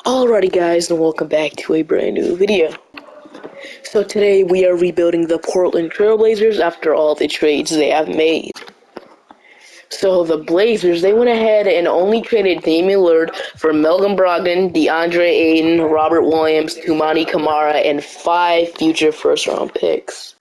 Alrighty guys, and welcome back to a brand new video. So today we are rebuilding the Portland Trailblazers after all the trades they have made. So the Blazers, they went ahead and only traded Damian Lillard for Malcolm Brogdon, DeAndre Ayton, Robert Williams, Toumani Camara, and 5 future first-round picks.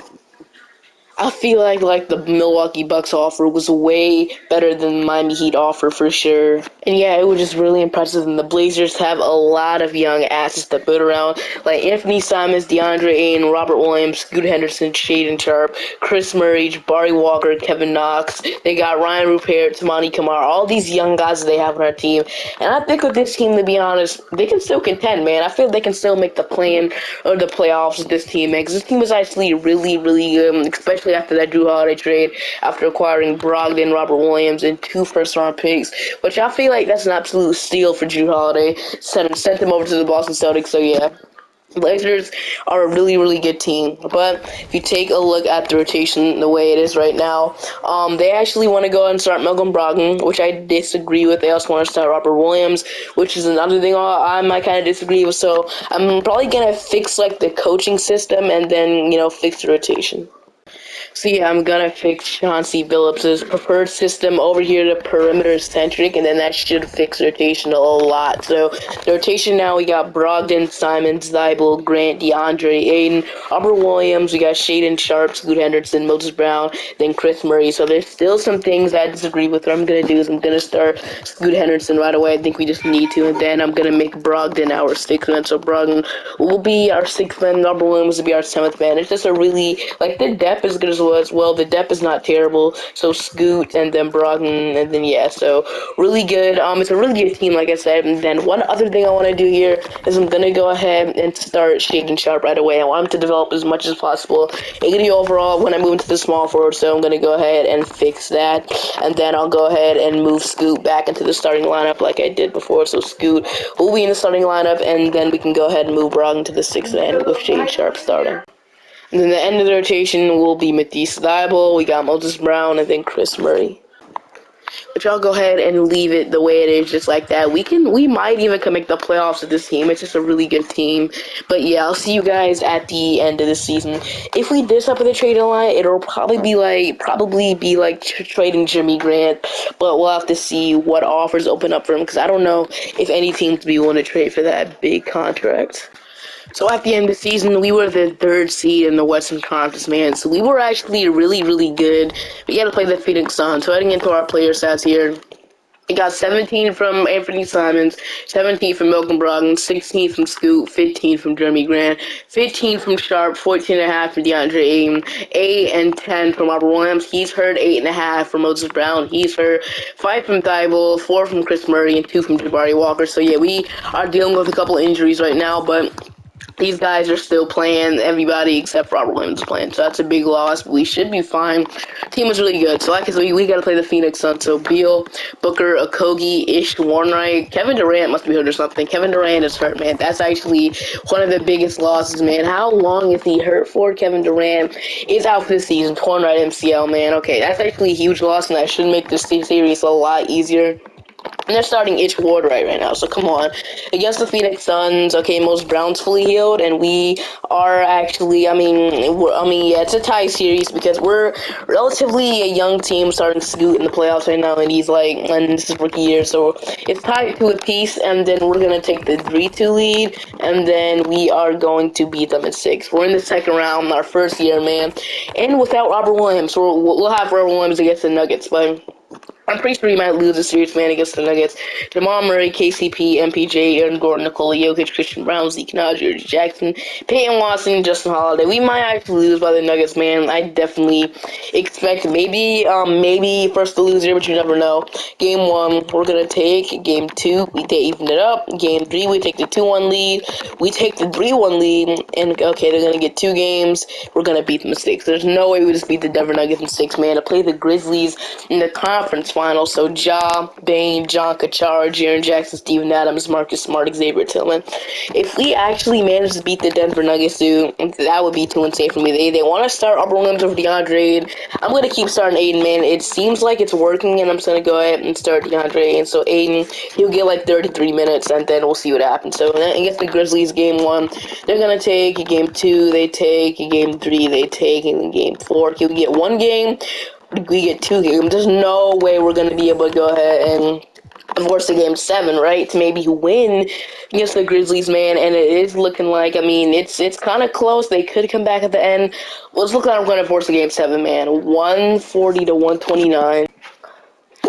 I feel like the Milwaukee Bucks offer was way better than the Miami Heat offer for sure. And yeah, it was just really impressive. And the Blazers have a lot of young assets to put around, like Anthony Simons, DeAndre Ayton, Robert Williams, Scoot Henderson, Shaedon Sharpe, Chris Murray, Jabari Walker, Kevin Knox. They got Ryan Rupert, Toumani Camara, all these young guys that they have on our team. And I think with this team, to be honest, they can still contend, man. I feel they can still make the play-in or the playoffs with this team, man. Because this team was actually really, really good, especially after that Jrue Holiday trade, after acquiring Brogdon, Robert Williams, and 2 first-round picks, which I feel like that's an absolute steal for Jrue Holiday. Sent him over to the Boston Celtics, so yeah. Blazers are a really, really good team, but if you take a look at the rotation the way it is right now, they actually want to go ahead and start Malcolm Brogdon, which I disagree with. They also want to start Robert Williams, which is another thing I might kind of disagree with, so I'm probably going to fix, like, the coaching system and then, fix the rotation. So yeah, I'm gonna fix Chauncey Billups' preferred system over here to perimeter centric, and then that should fix rotation a lot. So the rotation now, we got Brogdon, Simons, Thibault, Grant, DeAndre Ayton, Robert Williams, we got Shaedon Sharpe, Scoot Henderson, Moses Brown, then Chris Murray. So there's still some things I disagree with. What I'm gonna do is I'm gonna start Scoot Henderson right away. I think we just need to, and then I'm gonna make Brogdon our 6th man. So Brogdon will be our 6th man, Robert Williams will be our 7th man. It's just a really, like, the depth is good as well. The depth is not terrible. So Scoot and then Brogdon, and then yeah, so really good. It's a really good team, like I said. And then one other thing I want to do here is I'm gonna go ahead and start Shaedon Sharpe right away. I want him to develop as much as possible. 80 overall when I move into the small forward, so I'm gonna go ahead and fix that. And then I'll go ahead and move Scoot back into the starting lineup like I did before. So Scoot will be in the starting lineup, and then we can go ahead and move Brogdon to the 6th man with Shaedon Sharpe starting. And then the end of the rotation will be Matisse Thibault, we got Moses Brown, and then Chris Murray. Which I'll go ahead and leave it the way it is, just like that. We might even make the playoffs with this team. It's just a really good team. But yeah, I'll see you guys at the end of the season. If we did up with the trading line, it'll probably be like trading Jimmy Grant. But we'll have to see what offers open up for him, because I don't know if any teams be willing to trade for that big contract. So at the end of the season, we were the 3rd seed in the Western Conference, man. So we were actually really, really good. We got to play the Phoenix Suns. So heading into our player stats here, we got 17 from Anthony Simons, 17 from Malcolm Brogdon, 16 from Scoot, 15 from Jeremy Grant, 15 from Sharpe, 14.5 from DeAndre Ayton, 8 and 10 from Robert Williams. He's hurt. 8.5 from Moses Brown. He's hurt. 5 from Thibault, 4 from Chris Murray, and 2 from Jabari Walker. So yeah, we are dealing with a couple injuries right now, but these guys are still playing. Everybody except Robert Williams is playing, so that's a big loss. But we should be fine. Team was really good. So like I said, we got to play the Phoenix Suns. So Beal, Booker, Okogie, Ish, Warnright, Kevin Durant must be hurt or something. Kevin Durant is hurt, man. That's actually one of the biggest losses, man. How long is he hurt for? Kevin Durant is out for this season. Torn right MCL, man. Okay, that's actually a huge loss, and that should make this series a lot easier. And they're starting Itch Ward right now, so come on. Against the Phoenix Suns, okay, Moses Brown's fully healed, and we are actually, yeah, it's a tie series because we're relatively a young team starting Scoot in the playoffs right now, and and this is rookie year, so it's tied to a piece, and then we're going to take the 3-2 lead, and then we are going to beat them in 6. We're in the 2nd round, our 1st year, man, and without Robert Williams, so we'll have Robert Williams against the Nuggets, but I'm pretty sure he might lose the series, man, against the Nuggets. Jamal Murray, KCP, MPJ, Aaron Gordon, Nikola Jokic, Christian Brown, Zeke Naji, Reggie Jackson, Peyton Watson, Justin Holiday. We might actually lose by the Nuggets, man. I definitely expect maybe first to lose here, but you never know. Game 1, we're going to take. Game 2, we even it up. Game 3, we take the 2-1 lead. We take the 3-1 lead, and okay, they're going to get 2 games. We're going to beat them in 6. There's no way we just beat the Denver Nuggets in 6, man. To play the Grizzlies in the conference finals. So Ja, Bane, John Kachar, Jaren Jackson, Steven Adams, Marcus Smart, Xavier Tillman. If we actually manage to beat the Denver Nuggets, dude, that would be too insane for me. They want to start Arbor Williams over DeAndre. I'm going to keep starting Aiden, man. It seems like it's working, and I'm just going to go ahead and start DeAndre. And so Aiden, he'll get like 33 minutes, and then we'll see what happens. So against the Grizzlies, game 1, they're going to take. Game 2, they take. Game 3, they take. And in game 4, he'll get 1 game. We get 2 games. There's no way we're going to be able to go ahead and force the game 7, right? To maybe win against the Grizzlies, man. And it is looking like, I mean, it's kind of close. They could come back at the end. Well, it's looking like I'm going to force the game 7, man. 140 to 129.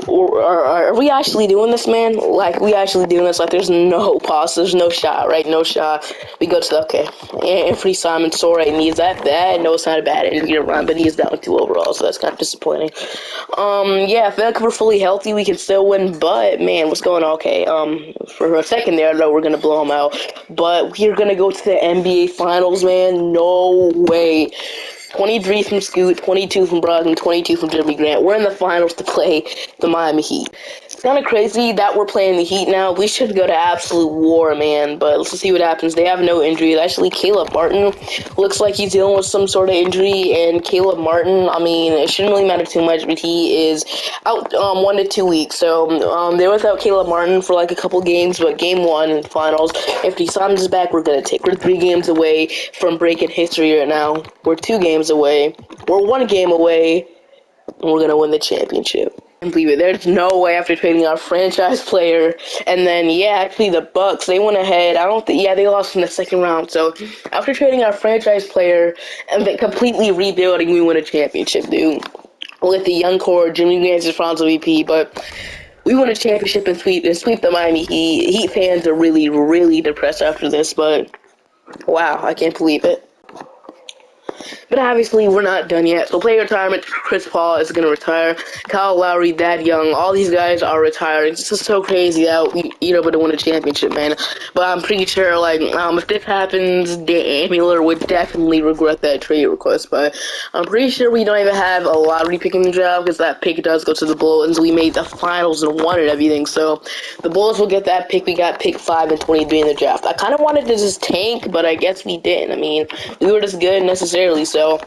Are we actually doing this, man? Like, we actually doing this? Like, there's no pause, there's no shot, right? No shot. We go to the, okay. Anthony Simon, Sore needs that. No, it's not a bad injury to run, but he's down 2 overall, so that's kind of disappointing. Yeah, I feel like if we're fully healthy, we can still win, but, man, what's going on? Okay, for a second there, I know we're gonna blow them out, but we're gonna go to the NBA Finals, man. No way. 23 from Scoot, 22 from Brogdon, 22 from Jeremy Grant. We're in the finals to play the Miami Heat. It's kind of crazy that we're playing the Heat now. We should go to absolute war, man, but let's see what happens. They have no injuries. Actually, Caleb Martin looks like he's dealing with some sort of injury, and Caleb Martin, I mean, it shouldn't really matter too much, but he is out 1 to 2 weeks. So they're without Caleb Martin for like a couple games, but game 1 in the finals, if he Simons is back, we're 3 games away from breaking history right now. We're 2 games away. We're 1 game away, and we're gonna win the championship. And believe it, there's no way after trading our franchise player, and then actually the Bucks, they went ahead. I don't think they lost in the second round. So after trading our franchise player and then completely rebuilding, we win a championship, dude. With the young core, Jimmy Grant's is Franz MVP, but we won a championship and sweep the Miami Heat. Heat fans are really, really depressed after this, but wow, I can't believe it. But obviously, we're not done yet. So, player retirement, Chris Paul is going to retire. Kyle Lowry, that young, all these guys are retiring. It's just so crazy that we, but to win a championship, man. But I'm pretty sure, like, if this happens, Dan Miller would definitely regret that trade request. But I'm pretty sure we don't even have a lottery pick in the draft because that pick does go to the Bulls. We made the finals and won and everything. So, the Bulls will get that pick. We got pick 5 and 23 in the draft. I kind of wanted to just tank, but I guess we didn't. I mean, we were just good necessarily. So,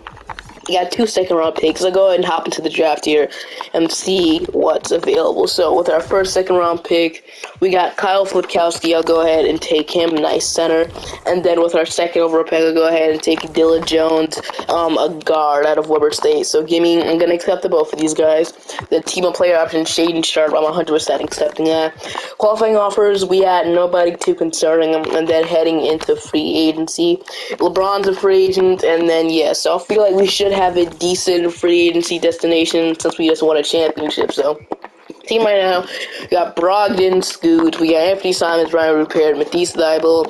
we got 2 second-round picks. I'll go ahead and hop into the draft here and see what's available. So, with our first second-round pick, we got Kyle Flitkowski. I'll go ahead and take him. Nice center. And then with our second overall pick, I'll go ahead and take Dillon Jones, a guard out of Weber State. So, I'm going to accept both of these guys. The team of player option, Shaden Sharp, I'm 100% accepting that. Qualifying offers, we had nobody too concerning. And then heading into free agency. LeBron's a free agent. And then, so I feel like we should have a decent free agency destination since we just won a championship. So, team right now, we got Brogdon, Scoot, we got Anthony Simons, Brian Rupert, Matisse Thybulle,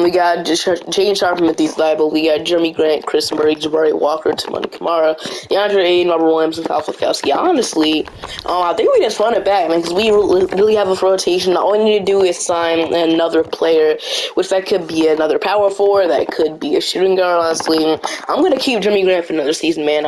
we got Jaden Sharp and Matisse Thybulle, we got Jeremy Grant, Chris Murray, Jabari Walker, Timon Kamara, DeAndre Ayton, Robert Williams, and Kyle Flitkowski. Honestly, I think we just run it back, man, because we really have a rotation. All we need to do is sign another player, which that could be another power forward, that could be a shooting guard, honestly. I'm going to keep Jeremy Grant for another season, man.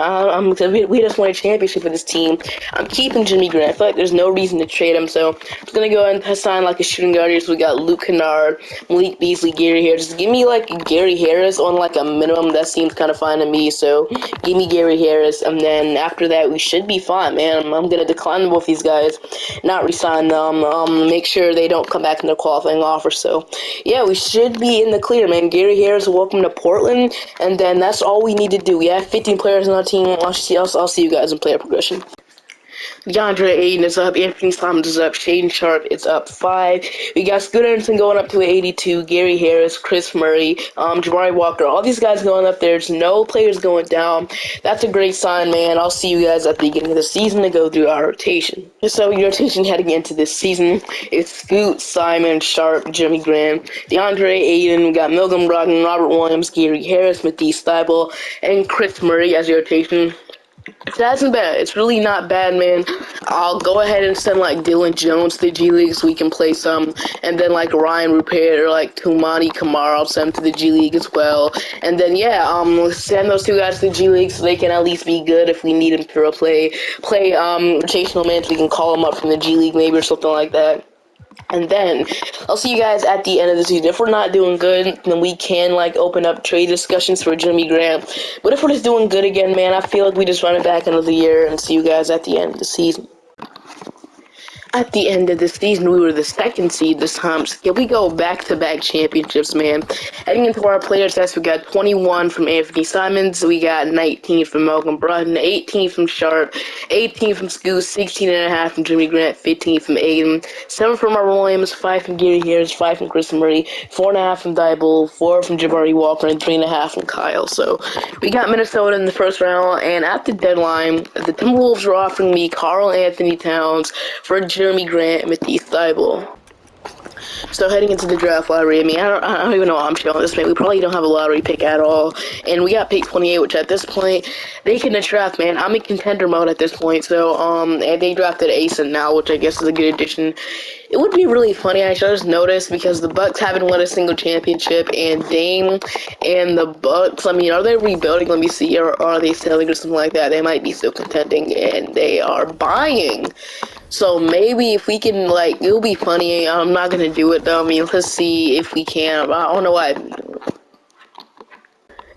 We just won a championship with this team. I'm keeping Jeremy Grant. I feel like there's no reason to trade him, so I'm going to go ahead and sign like a shooting guard here. So we got Luke Kennard, Malik Beasley, Gary Harris. Just give me like Gary Harris on like a minimum. That seems kind of fine to me, so give me Gary Harris, and then after that we should be fine, man. I'm going to decline both these guys, not resign them, make sure they don't come back in their qualifying offer. So yeah, we should be in the clear, man. Gary Harris, welcome to Portland, and then that's all we need to do. We have 15 players on our team. I'll see you guys in player progression. DeAndre Ayton is up, Anthony Simons is up, Shaden Sharp is up 5. We got Scoot Anderson going up to 82, Gary Harris, Chris Murray, Jabari Walker, all these guys going up there. There's no players going down. That's a great sign, man. I'll see you guys at the beginning of the season to go through our rotation. So your rotation heading into this season is Scoot, Simon, Sharp, Jeremy Grant, DeAndre Ayton, we got Milgram Brogdon, Robert Williams, Gary Harris, Matisse Thybulle, and Chris Murray as your rotation. So that's not bad. It's really not bad, man. I'll go ahead and send like Dylan Jones to the G League so we can play some, and then like Ryan Rupert or like Tumani Kamara, I'll send him to the G League as well. And then yeah, send those two guys to the G League so they can at least be good if we need them to play rotational minutes. We can call them up from the G League maybe or something like that. And then I'll see you guys at the end of the season. If we're not doing good, then we can like open up trade discussions for Jimmy Graham. But if we're just doing good again, man, I feel like we just run it back another year and see you guys at the end of the season. At the end of the season, we were the second seed this time. So yeah, we go back-to-back championships, man. Heading into our player stats, we got 21 from Anthony Simons, we got 19 from Malcolm Brogdon, 18 from Sharp, 18 from Scoot, 16.5 from Jimmy Grant, 15 from Aiden, 7 from Robert Williams, 5 from Gary Harris, 5 from Chris Murray, 4.5 from Thibault, 4 from Jabari Walker, and 3.5 from Kyle. So we got Minnesota in the first round, and at the deadline, the Timberwolves were offering me Karl Anthony Towns for Jeremy Grant and Matisse Thybulle. So heading into the draft lottery, I mean, I don't even know how I'm showing this, man. We probably don't have a lottery pick at all, and we got pick 28, which at this point, they can draft, man. I'm in contender mode at this point, so, and they drafted Asen now, which I guess is a good addition. It would be really funny, I just noticed, because the Bucks haven't won a single championship, and Dame and the Bucks, I mean, are they rebuilding? Let me see, or are they selling or something like that? They might be still contending, and they are buying. So maybe if we can, like, it'll be funny. I'm not gonna do it though. I mean, let's see if we can. I don't know why.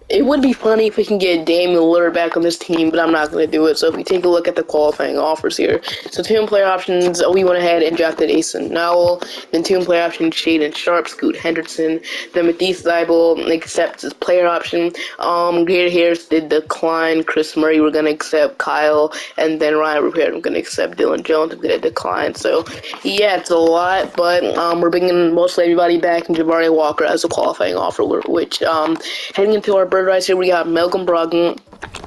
It would be funny if we can get Damian Lillard back on this team, but I'm not going to do it. So if we take a look at the qualifying offers here. So 2 player options, we went ahead and drafted Asen Nowell. Then 2 player options, Shaden Sharp, Scoot Henderson. Then Matisse Thybulle accepts his player option. Gary Harris did decline. Chris Murray, we're going to accept Kyle. And then Ryan Rupert, I'm going to accept Dylan Jones. I'm going to decline. So yeah, it's a lot, but we're bringing mostly everybody back, and Jabari Walker as a qualifying offer, which heading into our right here, we got Malcolm Brogdon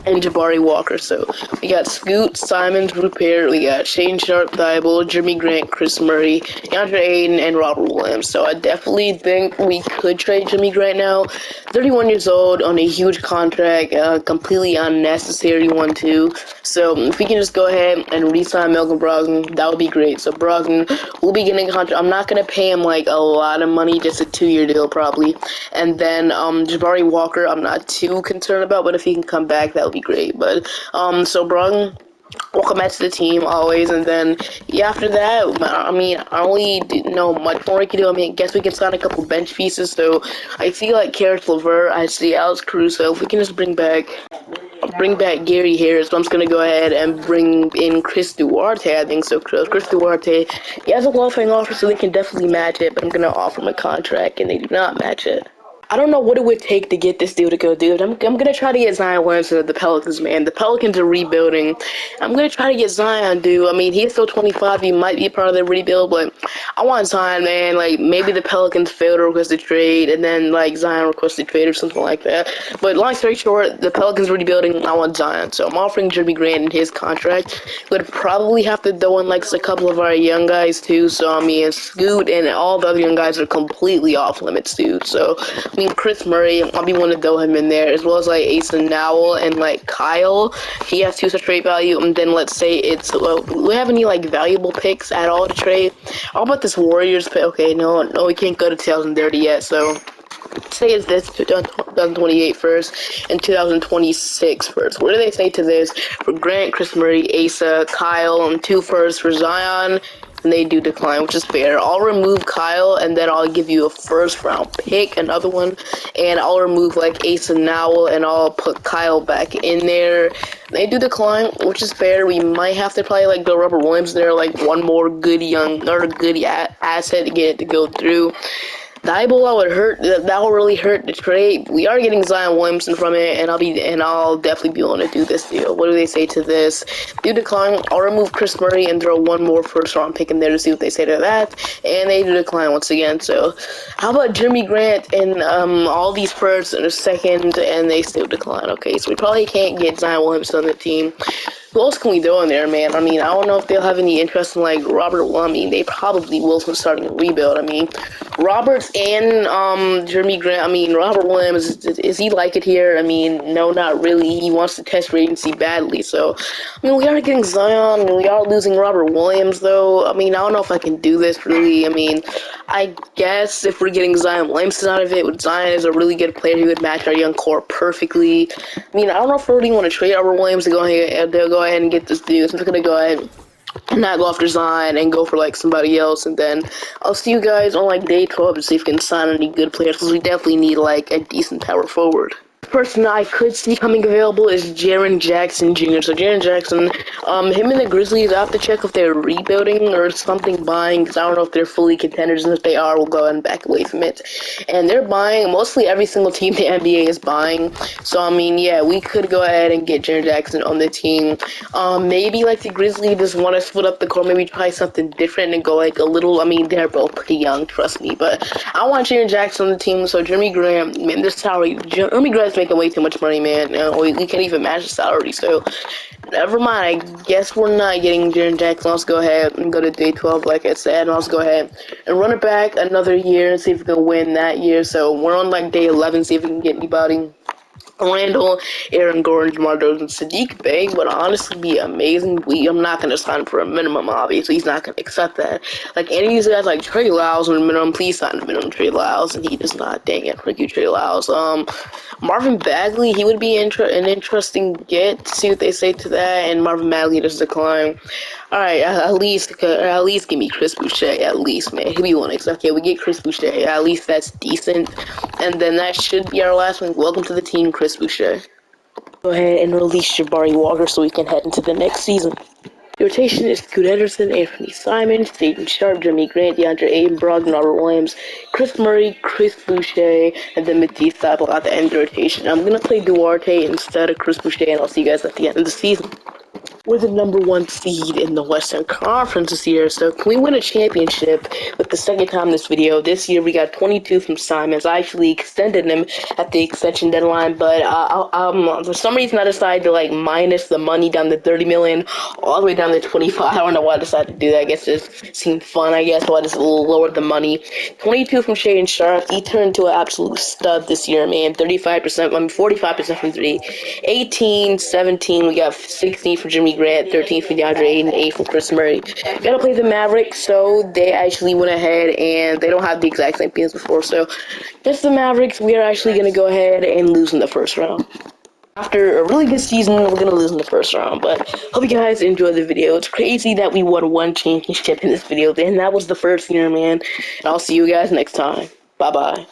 and Jabari Walker. So we got Scoot, Simons, Rupert, we got Shane Sharp, Thibault, Jimmy Grant, Chris Murray, DeAndre Ayton, and Robert Williams. So I definitely think we could trade Jimmy Grant now. 31 years old on a huge contract, completely unnecessary one too. So if we can just go ahead and re-sign Malcolm Brogdon, that would be great. So Brogdon will be getting a contract. I'm not gonna pay him like a lot of money, just a 2-year deal probably. And then Jabari Walker, I'm not too concerned about, but if he can come back, that would be great. But so Brogdon, welcome back to the team always, and then yeah, after that, I mean, I only didn't know much more we could do. I mean, I guess we can sign a couple bench pieces. So I see like Karis LeVert, I see Alex Caruso. If we can just bring back Gary Harris, so I'm just gonna go ahead and bring in Chris Duarte. I think so. Chris Duarte, he has a qualifying offer, so they can definitely match it. But I'm gonna offer him a contract, and they do not match it. I don't know what it would take to get this dude to go, dude. I'm gonna try to get Zion Williamson to the Pelicans, man. The Pelicans are rebuilding. I'm gonna try to get Zion, dude. I mean, he's still 25. He might be part of the rebuild, but I want Zion, man. Like, maybe the Pelicans failed to request a trade, and then, like, Zion requested a trade or something like that. But long story short, the Pelicans are rebuilding. I want Zion. So I'm offering Jimmy Grant in his contract. Would probably have to throw in, like, a couple of our young guys, too. So, I mean, Scoot and all the other young guys are completely off limits, dude. So, I mean, Chris Murray, I'll be wanting to throw him in there, as well as like Asen Nowell and like Kyle. He has 2 such trade value, and then let's say it's do we have any like valuable picks at all to trade? How about this Warriors pick? Okay, no, we can't go to 2030 yet. So say it's this 2028 first and 2026 first. What do they say to this for Grant, Chris Murray, Asa, Kyle, and 2 firsts for Zion? And they do decline, which is fair. I'll remove Kyle, and then I'll give you a first-round pick, another one, and I'll remove, like, Asen Nowell, and I'll put Kyle back in there. They do decline, which is fair. We might have to probably, like, go Robert Williams there, like, one more good asset to get it to go through. Thibault would hurt. That will really hurt the trade. We are getting Zion Williamson from it, and I'll definitely be able to do this deal. What do they say to this? Do decline. I'll remove Chris Murray and throw one more first-round pick in there to see what they say to that. And they do decline once again. So, how about Jimmy Grant and all these firsts in a second, and they still decline? Okay, so we probably can't get Zion Williamson on the team. Who else can we throw in there, man? I mean, I don't know if they'll have any interest in, like, Robert Williams. I mean, they probably will from starting a rebuild. I mean, Roberts and, Jeremy Grant, I mean, Robert Williams, is he like it here? I mean, no, not really. He wants to test free agency badly, so, I mean, we are getting Zion, and we are losing Robert Williams, though. I mean, I don't know if I can do this, really. I mean, I guess if we're getting Zion Williamson out of it, Zion is a really good player who would match our young core perfectly. I mean, I don't know if we really want to trade Robert Williams to go ahead and get this dude. So I'm just gonna go ahead and not go after Zion and go for like somebody else, and then I'll see you guys on like day 12 to see if we can sign any good players, because we definitely need like a decent power forward. Person I could see coming available is Jaren Jackson Jr. So Jaren Jackson, him and the Grizzlies, I have to check if they're rebuilding or something buying, because I don't know if they're fully contenders, and if they are, we'll go ahead and back away from it. And they're buying, mostly every single team the NBA is buying, so I mean, yeah, we could go ahead and get Jaren Jackson on the team. Maybe like the Grizzlies just want to split up the core, maybe try something different and go like a little, I mean, they're both pretty young, trust me, but I want Jaren Jackson on the team, so Jeremy Graham, man, this salary, Jeremy Graham's making way too much money, man. We can't even match the salary, so never mind. I guess we're not getting Jaren Jackson. Let's go ahead and go to day 12, like I said, and let's go ahead and run it back another year and see if we can win that year. So we're on like day 11, see if we can get anybody. Randall, Aaron Gordon, Jamar Jones, and Sadiq Bey would honestly be amazing. I'm not going to sign for a minimum, obviously. He's not going to accept that. Like, any of these guys, like Trey Lyles, on a minimum, please sign a minimum Trey Lyles, and he does not. Dang it, freak you, Trey Lyles. Marvin Bagley, he would be an interesting get to see what they say to that, and Marvin Bagley does decline. Alright, at least give me Chris Boucher, at least, man. He'll be one. Okay, we get Chris Boucher. At least that's decent. And then that should be our last one. Welcome to the team, Chris Boucher. Go ahead and release Jabari Walker so we can head into the next season. The rotation is Scoot Henderson, Anthony Simons, Dayton Sharp, Jeremy Grant, DeAndre Ayton, Brogdon, Robert Williams, Chris Murray, Chris Boucher, and then Matisse Thybulle at the end of the rotation. I'm going to play Duarte instead of Chris Boucher, and I'll see you guys at the end of the season. We're the #1 seed in the Western Conference this year, so can we win a championship with the second time in this video? This year we got 22 from Simons. I actually extended him at the extension deadline, but for some reason I decided to like minus the money down to 30 million, all the way down to 25. I don't know why I decided to do that. I guess it seemed fun, I guess, so I just lowered the money. 22 from Shaedon Sharpe. He turned into an absolute stud this year, man. 45% from 3. 18, 17, we got 16 from Jimmy Grant, 13 for DeAndre Ayton, 8 from Chris Murray. Gotta play the Mavericks, so they actually went ahead, and they don't have the exact same teams before, so that's the Mavericks. We are actually gonna go ahead and lose in the first round. After a really good season, we're gonna lose in the first round, but hope you guys enjoyed the video. It's crazy that we won 1 championship in this video, and that was the first year, man. And I'll see you guys next time. Bye-bye.